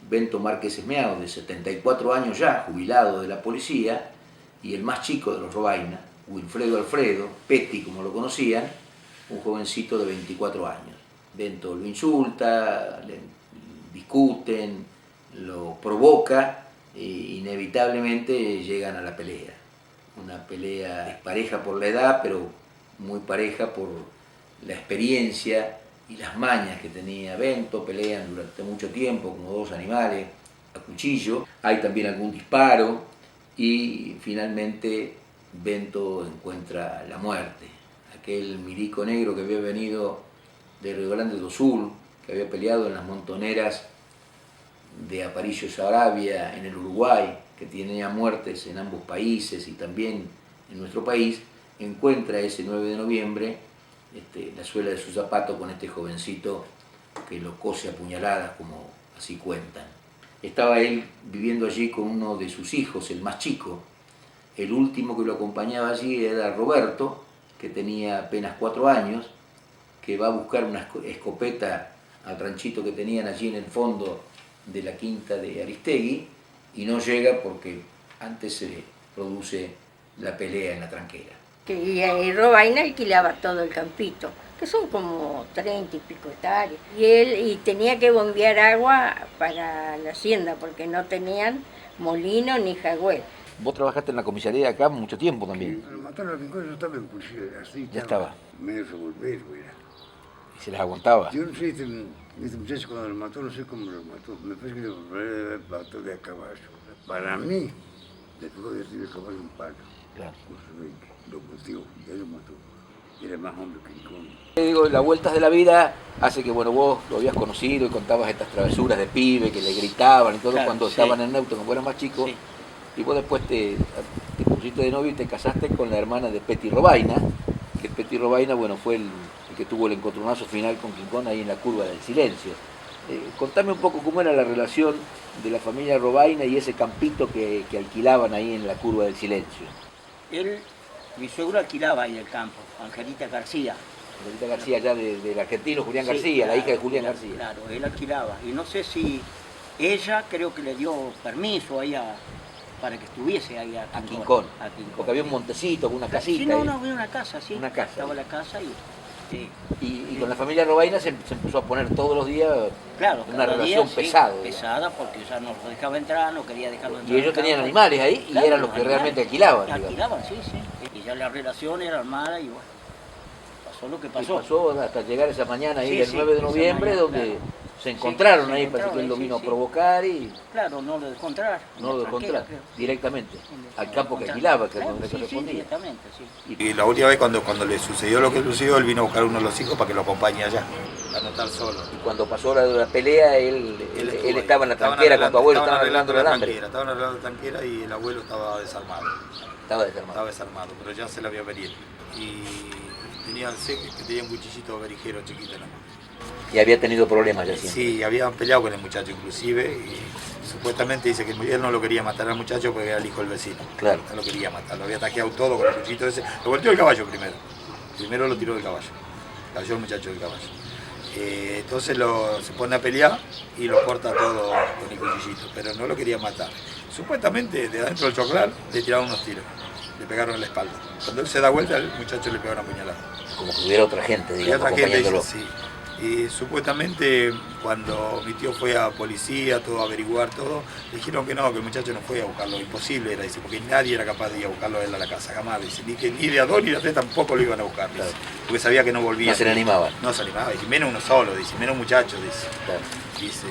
Bento Márquez Esmiao, de 74 años ya, jubilado de la policía, y el más chico de los Robaina, Wilfredo Alfredo, Petty como lo conocían, un jovencito de 24 años. Bento lo insulta, le discuten, lo provoca e inevitablemente llegan a la pelea. Una pelea despareja por la edad, pero muy pareja por la experiencia y las mañas que tenía Bento. Pelean durante mucho tiempo como dos animales a cuchillo. Hay también algún disparo y finalmente Bento encuentra la muerte. Aquel milico negro que había venido de Río Grande do Sul, que había peleado en las montoneras de Aparicio Saravia en el Uruguay, que tenía muertes en ambos países y también en nuestro país, encuentra ese 9 de noviembre la suela de su zapato con este jovencito que lo cose a puñaladas, como así cuentan. Estaba él viviendo allí con uno de sus hijos, el más chico. El último que lo acompañaba allí era Roberto, que tenía apenas 4 años, que va a buscar una escopeta al ranchito que tenían allí en el fondo de la quinta de Aristegui, y no llega porque antes se produce la pelea en la tranquera. Y Robaina alquilaba todo el campito, que son como 30 y pico hectáreas, y tenía que bombear agua para la hacienda porque no tenían molino ni jagüel. Vos trabajaste en la comisaría acá mucho tiempo también. Sí, cuando mataron a Rincón yo estaba en policía, así ya estaba. Medio revolvero era. ¿Y se las aguantaba? Yo no sé, este muchacho cuando lo mató, no sé cómo lo mató. Me parece que lo mató de a caballo. Para mí, le tocó de arriba el caballo un palo. Claro. Lo volteó, ya lo mató. Era más hombre que Rincón. Digo, las vueltas de la vida hace que, bueno, vos lo habías conocido y contabas estas travesuras de pibe que le gritaban y todo, claro, cuando estaban en el auto, cuando eras más chico. Sí. Y vos después te pusiste de novio y te casaste con la hermana de Petty Robaina, que Petty Robaina, bueno, fue el que tuvo el encontronazo final con King Kong ahí en la curva del Silencio. Contame un poco cómo era la relación de la familia Robaina y ese campito que alquilaban ahí en la curva del Silencio. Mi suegro alquilaba ahí el campo, Angelita García, Lolita García ya del argentino Julián Sí, García, la claro, hija de Julián García. Claro, él alquilaba. Y no sé si ella creo que le dio permiso ahí para que estuviese ahí a Quincón. Porque había un montecito, una casita. Sí, no, ahí. no, había una casa, sí. Una casa. Estaba la casa y... Sí. Y con la familia Robaina se empezó a poner todos los días Claro, una cada relación día, pesada. Sí, pesada porque ya no lo dejaba entrar, no quería dejarlo entrar. Y ellos tenían animales ahí y eran los que realmente alquilaban. digamos. Alquilaban, sí, sí. Y ya la relación era armada y bueno, pasó lo que pasó. Y pasó hasta llegar esa mañana ahí Sí, el sí, 9 de esa noviembre, mañana, donde claro. se encontraron Sí, ahí, se parece que él lo encontraron, vino sí, a provocar y Claro, no lo dejó entrar. no lo dejó tranquila, entrar creo. directamente al campo que Claro, alquilaba, que es claro, donde sí, sí, correspondía. directamente, sí. Y la última vez cuando le sucedió lo que sucedió, él vino a buscar a uno de los hijos para que lo acompañe allá, para no estar solo. Y cuando pasó la pelea, él estaba en la tranquera con tu abuelo, estaban arreglando el alambre. Estaban arreglando la tranquera y el abuelo estaba desarmado. Estaba desarmado, pero ya se la vio venir. Y tenía un cuchillito berijero chiquito en la mano. Y había tenido problemas ya siempre. Sí, habían peleado con el muchacho inclusive y supuestamente dice que él no lo quería matar al muchacho porque era el hijo del vecino. Claro. No lo quería matar, lo había taqueado todo con el cuchillito ese. Lo volteó el caballo primero. Primero lo tiró del caballo. Cayó el muchacho del caballo. Entonces se pone a pelear y lo corta todo con el cuchillito, pero no lo quería matar. Supuestamente de adentro del choclar le tiraron unos tiros, le pegaron en la espalda. Cuando él se da vuelta, el muchacho le pegó una puñalada. Como que hubiera otra gente, digamos, Otra gente, acompañándolo. sí. Y supuestamente cuando mi tío fue a policía, todo a averiguar todo, le dijeron que no, que el muchacho no fue a buscarlo, imposible era, dice, porque nadie era capaz de ir a buscarlo a él a la casa, jamás, dice, ni de a dos ni de a tres tampoco lo iban a buscar, dice, porque sabía que no volvía. No se le animaban. No se animaba, dice, menos uno solo, dice, menos muchachos, dice. Claro. Dice,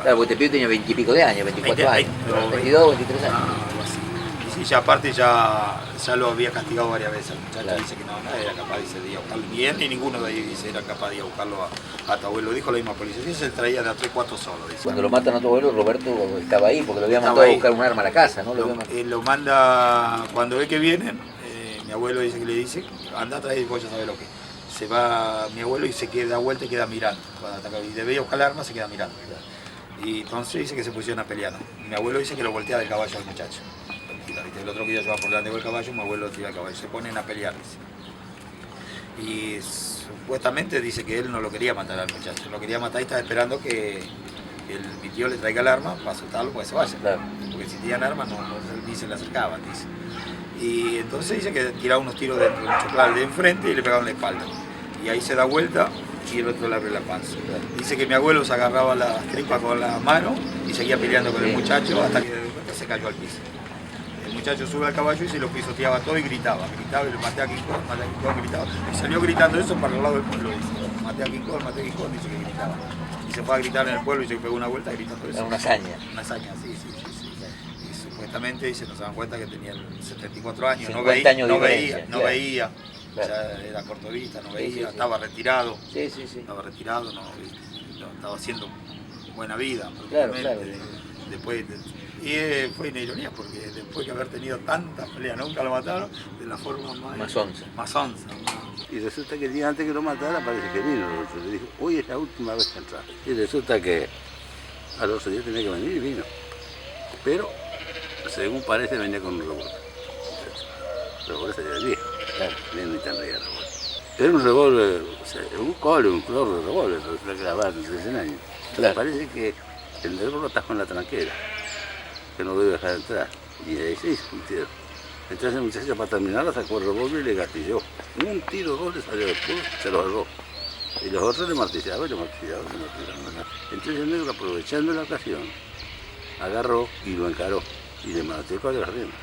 Claro, porque este pibe tenía 20 y pico de años, 24 años, 22, 23 años. algo así. Y sí, ya aparte ya lo había castigado varias veces al muchacho, Claro. dice que no, nadie era capaz de ir a buscarlo, ni él ni ninguno de ellos dice, era capaz de ir a buscarlo a tu abuelo, dijo la misma policía, sí, se traía de a 3, 4 solo, dice. Cuando lo matan a tu abuelo, Roberto estaba ahí, porque lo había Estaba mandado a ahí. buscar un arma a la casa, ¿no? Lo manda, cuando ve que vienen, mi abuelo dice que le dice, anda a traer y vos ya sabés lo que. Se va mi abuelo y se da vuelta y queda mirando. Cuando ataca, y debe buscar el arma, se queda mirando. Y entonces dice que se pusieron a pelear. Mi abuelo dice que lo voltea del caballo al muchacho. El otro que ya se va por delante del caballo, mi abuelo tira el caballo. Se ponen a pelear, dice. Y supuestamente dice que él no lo quería matar al muchacho, lo quería matar y estaba esperando que mi tío le traiga el arma para asustarlo para que se vaya. Claro. Porque si tenían armas ni se le acercaban, dice. Y entonces dice que tiraba unos tiros dentro del choclar de enfrente y le pegaban la espalda. Y ahí se da vuelta y el otro le abre la panza. Dice que mi abuelo se agarraba las tripas con la mano y seguía peleando con el muchacho hasta que de repente se cayó al piso. El muchacho sube al caballo y se lo pisoteaba todo y gritaba y le maté a King Kong, gritaba. Y salió gritando eso para el lado del pueblo, dice. Maté a King Kong, dice que gritaba. Y se fue a gritar en el pueblo y se pegó una vuelta gritando eso. Era una hazaña. Una hazaña, sí. Y supuestamente, y se nos daban cuenta que tenía 74 años, 50 años de no diferencia, no claro. veía. Claro. Ya era cortovista, no Sí, veía, sí, sí. estaba retirado. Sí. Estaba retirado, no, estaba haciendo buena vida. Claro. Después, y fue una ironía porque después de haber tenido tantas peleas, nunca lo mataron de la forma más onza. Y resulta que el día antes que lo matara parece que vino. Le dijo, hoy es la última vez que entras. Y resulta que al otro día tenía que venir y vino. Pero, según parece, venía con un revólver. El revólver sería el viejo. Claro, ni tendría revólver. Era un revólver, o sea, un cole, un flor de revólver, resulta que era de 100 años. Claro. Parece que el revólver atajó en la tranquera, que no lo iba a dejar entrar. Y ahí se hizo un tiro. Entonces el muchacho para terminarla sacó el revólver y le gatilló. Un tiro, dos le salió después, se lo agarró. Y los otros le martillaban. Entonces el negro, aprovechando la ocasión, agarró y lo encaró y le mató con las riendas.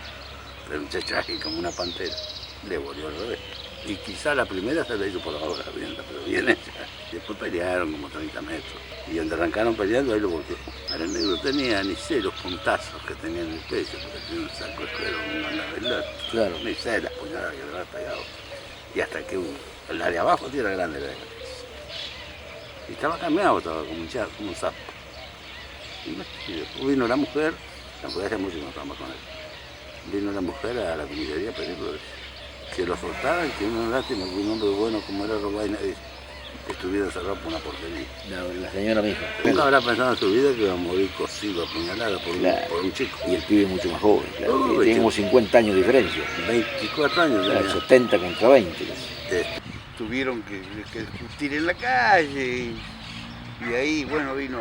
Pero el muchacho ahí como una pantera, le volvió al revés. Y quizá la primera se le hizo por abajo de la rienda, pero bien hecha. Después pelearon como 30 metros. Y donde arrancaron peleando, ahí lo volteó. Ahora el negro tenía ni sé los puntazos que tenía en el pecho, porque tenía un saco de cuero, un mandabelón. Claro. Ni sé las puñaladas que le había pegado. Y hasta que el de abajo sí era grande la de acá. Y estaba cambiado, estaba como un sapo. Y después vino la mujer hace mucho que no estamos con él. Vino la mujer a la comisaría a pedir que lo soltaran, que una lástima que un hombre bueno como era Robaina estuviera encerrado por una porquería. La señora misma. Nunca habrá pensado en su vida que iba a morir cosido, apuñalado por un chico. Y el pibe mucho más joven, claro. Oh, Tiene como 50 años de diferencia. 24 años. Claro, 70 contra 20. tuvieron que discutir en la calle y ahí, bueno, vino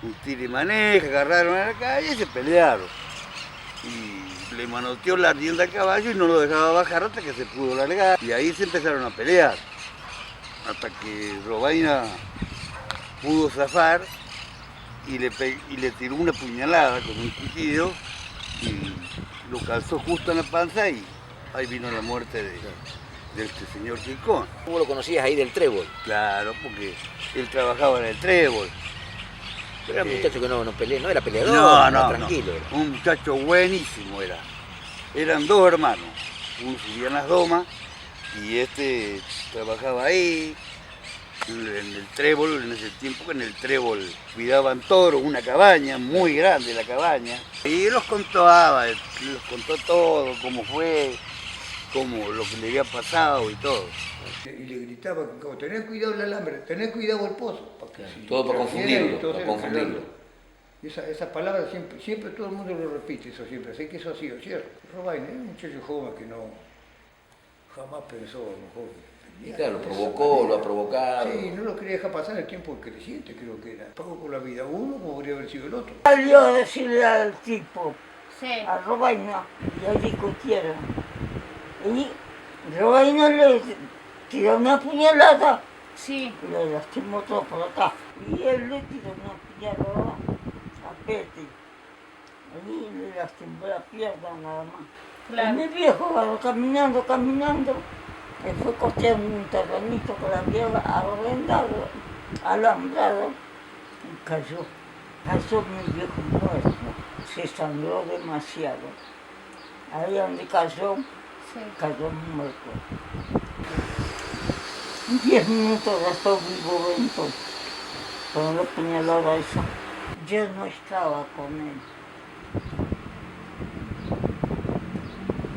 un tire y maneja, agarraron a la calle y se pelearon. Y le manoteó la rienda al caballo y no lo dejaba bajar hasta que se pudo largar. Y ahí se empezaron a pelear, hasta que Robaina pudo zafar y le tiró una puñalada con un cuchillo y lo calzó justo en la panza y ahí vino la muerte de este señor Quincón. ¿Cómo lo conocías ahí del trébol? Claro, porque él trabajaba en el trébol. Pero era un muchacho que no era peleador, no, tranquilo. No. Un muchacho buenísimo era. Eran dos hermanos, uno subía en las domas y este trabajaba ahí, en el trébol, en ese tiempo que en el trébol cuidaban toros, una cabaña, muy grande la cabaña. Y él los contaba, los contó todo, cómo fue, lo que le había pasado y todo. Y le gritaba, tenés cuidado el alambre, tenés cuidado el pozo. Todo para confundirlo. Y esas palabras siempre todo el mundo lo repite, eso siempre, sé que eso ha sido cierto. Robaina era un muchacho joven que jamás pensó a lo mejor. Y claro, lo ha provocado. Sí, no lo quería dejar pasar el tiempo creciente, creo que era. Pagó con la vida uno como podría haber sido el otro. Salió a decirle al tipo, Sí. a Robaina, y ahí discutieron. Y Robaina le tiró una puñalada. Sí. Y le lastimó todo por acá. Y él le tiró una puñalada a Peti. Ahí le lastimó la pierna nada más. Claro. Y mi viejo va caminando, él fue costeando un terrenito que la había arrendado, alambrado, y cayó. Cayó mi viejo muerto, se sangró demasiado. Ahí donde cayó, cayó muerto. 10 minutos después vivo Bento, con la puñalada esa. Yo no estaba con él.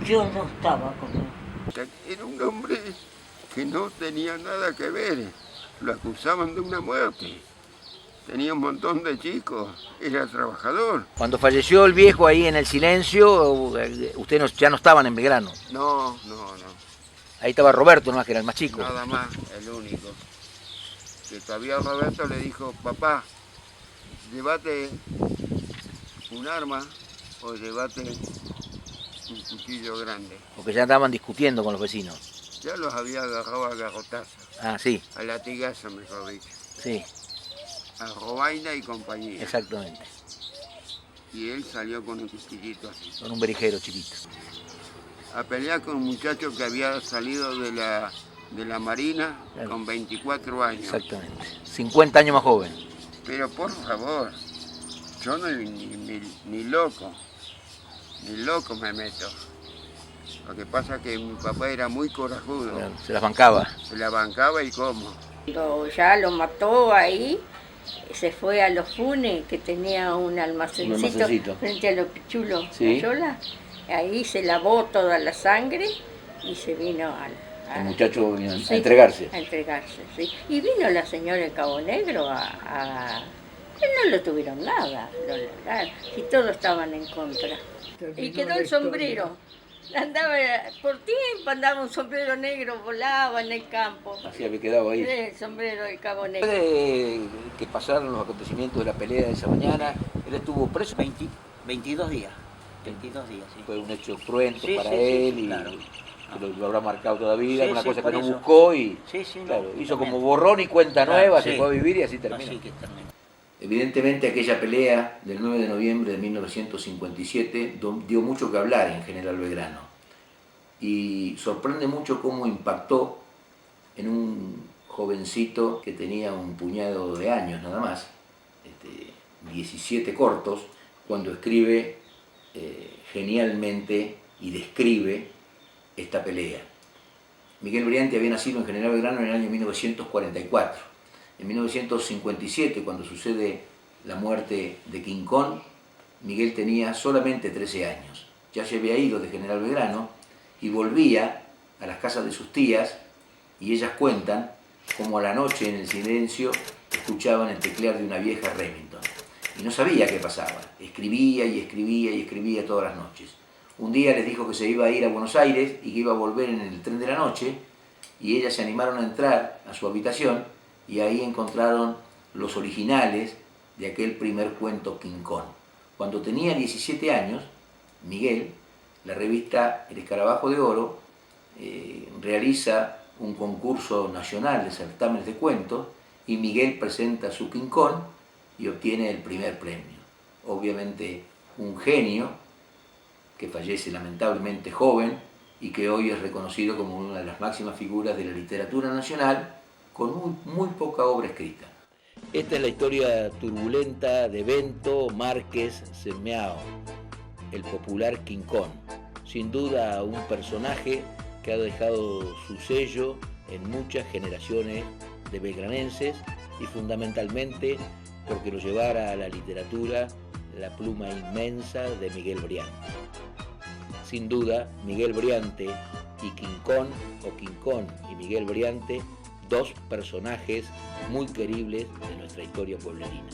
Yo no estaba con él. Era un hombre que no tenía nada que ver, lo acusaban de una muerte. Tenía un montón de chicos, era trabajador. Cuando falleció el viejo ahí en el silencio, ustedes ya no estaban en Belgrano. No. Ahí estaba Roberto, nomás que era el más chico. Nada más, el único. Que todavía Roberto le dijo, papá, llévate un arma o llévate un cuchillo grande. Porque ya estaban discutiendo con los vecinos. Ya los había agarrado a garrotazos. Ah, sí. A latigazo, mejor dicho. Sí. A Robaina y compañía. Exactamente. Y él salió con un cuchillito así. Con un berijero chiquito. A pelear con un muchacho que había salido de la Marina, claro, con 24 años. Exactamente. 50 años más joven. Pero por favor, yo no ni loco me meto. Lo que pasa es que mi papá era muy corajudo. Claro, se las bancaba. Se las bancaba y cómo. Cuando ya lo mató ahí, se fue a los Funes, que tenía un almacencito frente a los Pichulos, sí, Yola. Ahí se lavó toda la sangre y se vino el muchacho vino a entregarse. A entregarse, sí. Y vino la señora de Cabo Negro Él no lo tuvieron nada, lo lograron. Y todos estaban en contra. Y quedó el sombrero. Andaba, por tiempo andaba un sombrero negro, volaba en el campo. Así había quedado ahí. El sombrero de Cabo Negro. Después de que pasaron los acontecimientos de la pelea de esa mañana, él estuvo preso 22 días. 22 días, sí. Fue un hecho cruento para sí, él, sí, y claro. lo habrá marcado toda la vida, Sí, una sí, cosa que por no eso. buscó y claro, hizo como borrón y cuenta nueva, sí. se fue a vivir y así terminó. Así que terminó. Evidentemente aquella pelea del 9 de noviembre de 1957 dio mucho que hablar en General Belgrano y sorprende mucho cómo impactó en un jovencito que tenía un puñado de años nada más, 17 cortos, cuando escribe genialmente y describe esta pelea. Miguel Briante había nacido en General Belgrano en el año 1944. En 1957, cuando sucede la muerte de Quincón, Miguel tenía solamente 13 años. Ya se había ido de General Belgrano y volvía a las casas de sus tías, y ellas cuentan cómo a la noche en el silencio escuchaban el teclear de una vieja Remington. Y no sabía qué pasaba. Escribía y escribía y escribía todas las noches. Un día les dijo que se iba a ir a Buenos Aires y que iba a volver en el tren de la noche, y ellas se animaron a entrar a su habitación y ahí encontraron los originales de aquel primer cuento King Kong. Cuando tenía 17 años, Miguel, la revista El Escarabajo de Oro, realiza un concurso nacional de certámenes de cuentos y Miguel presenta su King Kong y obtiene el primer premio. Obviamente un genio que fallece lamentablemente joven y que hoy es reconocido como una de las máximas figuras de la literatura nacional con muy poca obra escrita. Esta es la historia turbulenta de Bento Márquez Semiao, el popular King Kong. Sin duda un personaje que ha dejado su sello en muchas generaciones de belgranenses y fundamentalmente porque lo llevara a la literatura la pluma inmensa de Miguel Briante. Sin duda, Miguel Briante y King Kong, o King Kong y Miguel Briante, dos personajes muy queribles de nuestra historia pueblerina.